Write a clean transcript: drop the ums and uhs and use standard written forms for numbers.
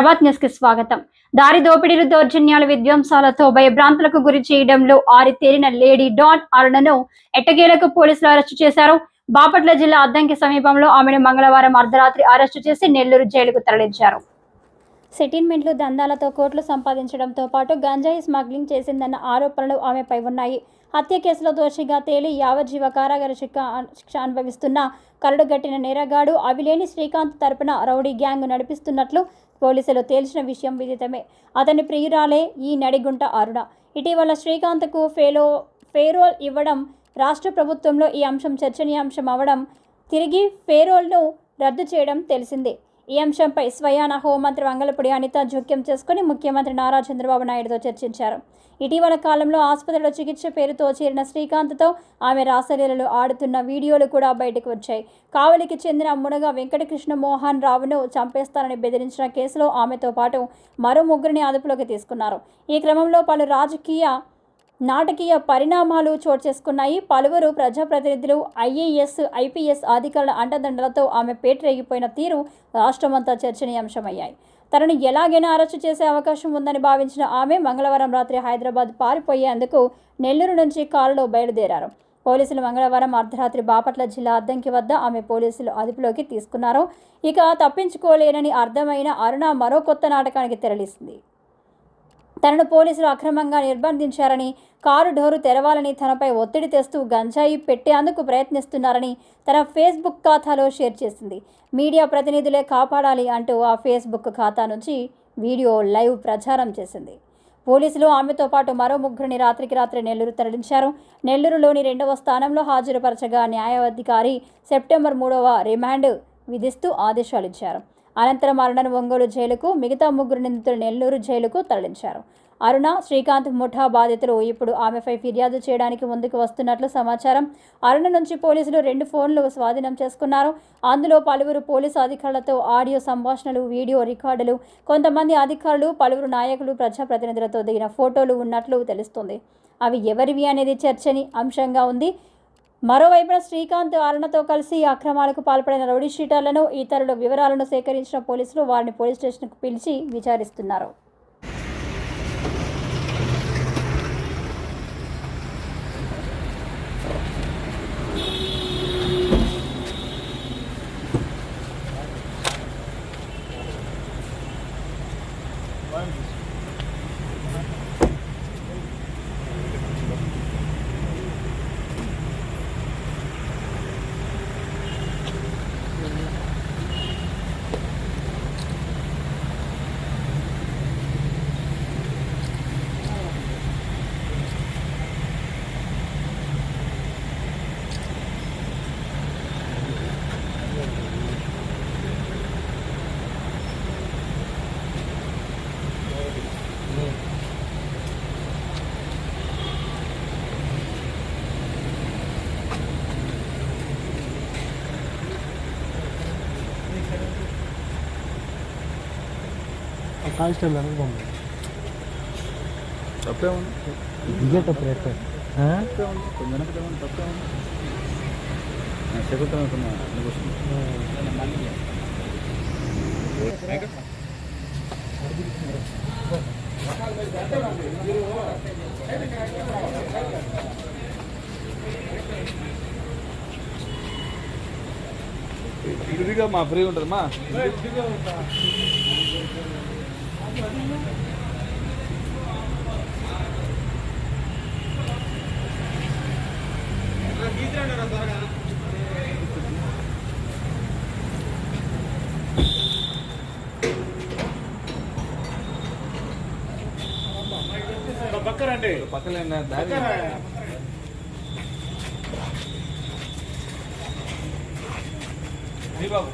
Prabhat news కి స్వాగతం. దారి దోపిడీలు, దౌర్జన్యాలు, విధ్వంసాలతో భయభ్రాంతులకు గురి చేయడంలో ఆరితేరిన లేడీ డాన్ అరుణను ఎట్టకేలకు పోలీసులు అరెస్టు చేశారు. బాపట్ల జిల్లా అద్దంకి సమీపంలో ఆమెను మంగళవారం అర్ధరాత్రి అరెస్టు చేసి నెల్లూరు జైలుకు తరలించారు. సెటిల్మెంట్లు, దందాలతో కోట్లు సంపాదించడంతో పాటు గంజాయి స్మగ్లింగ్ చేసిందన్న ఆరోపణలు ఆమెపై ఉన్నాయి. హత్య కేసులో దోషిగా తేలి యావజ్జీవ కారాగార శిక్ష అనుభవిస్తున్న కరడుగట్టిన నేరగాడు అవిలేని శ్రీకాంత్ తరపున రౌడీ గ్యాంగ్ నడిపిస్తున్నట్లు పోలీసులు తేల్చిన విషయం విదితమే. అతని ప్రియురాలే ఈ నడిగుంట అరుణ. ఇటీవల శ్రీకాంత్కు ఫేరోల్ ఇవ్వడం, రాష్ట్ర ప్రభుత్వంలో ఈ అంశం చర్చనీయాంశం అవడం, తిరిగి ఫేరోల్ను రద్దు చేయడం తెలిసిందే. ఈ అంశంపై స్వయాన హోంమంత్రి వంగలపూడి అనిత జోక్యం చేసుకుని ముఖ్యమంత్రి నారా చంద్రబాబు నాయుడుతో చర్చించారు. ఇటీవల కాలంలో ఆసుపత్రిలో చికిత్స పేరుతో చేరిన శ్రీకాంత్తో ఆమె రాసలీలలు ఆడుతున్న వీడియోలు కూడా బయటకు వచ్చాయి. కావలికి చెందిన మునగ వెంకటకృష్ణ మోహన్ రావును చంపేస్తారని బెదిరించిన కేసులో ఆమెతో పాటు మరో ముగ్గురిని అదుపులోకి తీసుకున్నారు. ఈ క్రమంలో పలు నాటకీయ పరిణామాలు చోటు చేసుకున్నాయి. పలువురు ప్రజాప్రతినిధులు, ఐఏఎస్, ఐపీఎస్ అధికారుల అండదండలతో ఆమె పేటరేగిపోయిన తీరు రాష్ట్రమంతా చర్చనీయాంశమయ్యాయి. తనను ఎలాగైనా అరెస్టు చేసే అవకాశం ఉందని భావించిన ఆమె మంగళవారం రాత్రి హైదరాబాద్ పారిపోయేందుకు నెల్లూరు నుంచి కారులో బయలుదేరారు. పోలీసులు మంగళవారం అర్ధరాత్రి బాపట్ల జిల్లా అద్దంకి వద్ద ఆమె పోలీసులు అదుపులోకి తీసుకున్నారు. ఇక తప్పించుకోలేనని అర్థమైన అరుణ మరో కొత్త నాటకానికి తెరలిసింది. తనను పోలీసులు అక్రమంగా నిర్బంధించారని, కారు డోరు తెరవాలని తనపై ఒత్తిడి తెస్తూ గంజాయి పెట్టేందుకు ప్రయత్నిస్తున్నారని తన ఫేస్బుక్ ఖాతాలో షేర్ చేసింది. మీడియా ప్రతినిధులే కాపాడాలి అంటూ ఆ ఫేస్బుక్ ఖాతా నుంచి వీడియో లైవ్ ప్రచారం చేసింది. పోలీసులు ఆమెతో పాటు మరో ముగ్గురిని రాత్రికి రాత్రి నెల్లూరు తరలించారు. నెల్లూరులోని 2వ స్థానంలో హాజరుపరచగా న్యాయాధికారి సెప్టెంబర్ 3వ రిమాండ్ విధిస్తూ ఆదేశాలిచ్చారు. అనంతరం అరుణను ఒంగోలు జైలుకు, మిగతా ముగ్గురు నిందితులు నెల్లూరు జైలుకు తరలించారు. అరుణ, శ్రీకాంత్ ముఠా బాధితులు ఇప్పుడు ఆమెపై ఫిర్యాదు చేయడానికి ముందుకు వస్తున్నట్లు సమాచారం. అరుణ నుంచి పోలీసులు 2 ఫోన్లు స్వాధీనం చేసుకున్నారు. అందులో పలువురు పోలీసు అధికారులతో ఆడియో సంభాషణలు, వీడియో రికార్డులు, కొంతమంది అధికారులు, పలువురు నాయకులు, ప్రజాప్రతినిధులతో దిగిన ఫోటోలు ఉన్నట్లు తెలుస్తుంది. అవి ఎవరివి అనేది చర్చని అంశంగా ఉంది. మరోవైపున శ్రీకాంత్, అరుణతో కలిసి అక్రమాలకు పాల్పడిన రౌడీ షీటర్లను, ఇతరుల వివరాలను సేకరించిన పోలీసులు వారిని పోలీస్ స్టేషన్కు పిలిచి విచారిస్తున్నారు. కానిస్టేబుల్ అనేది పంపి తప్పే ఉంది, ఇదే తప్పు రేట్ తప్పే ఉంది, కొంచెం తప్పే ఉంది. చెబుతాను ఇదిగా మా ఫ్రీ ఉంటుందమ్మా. పక్కరండి, పక్కలే దారి బాబు.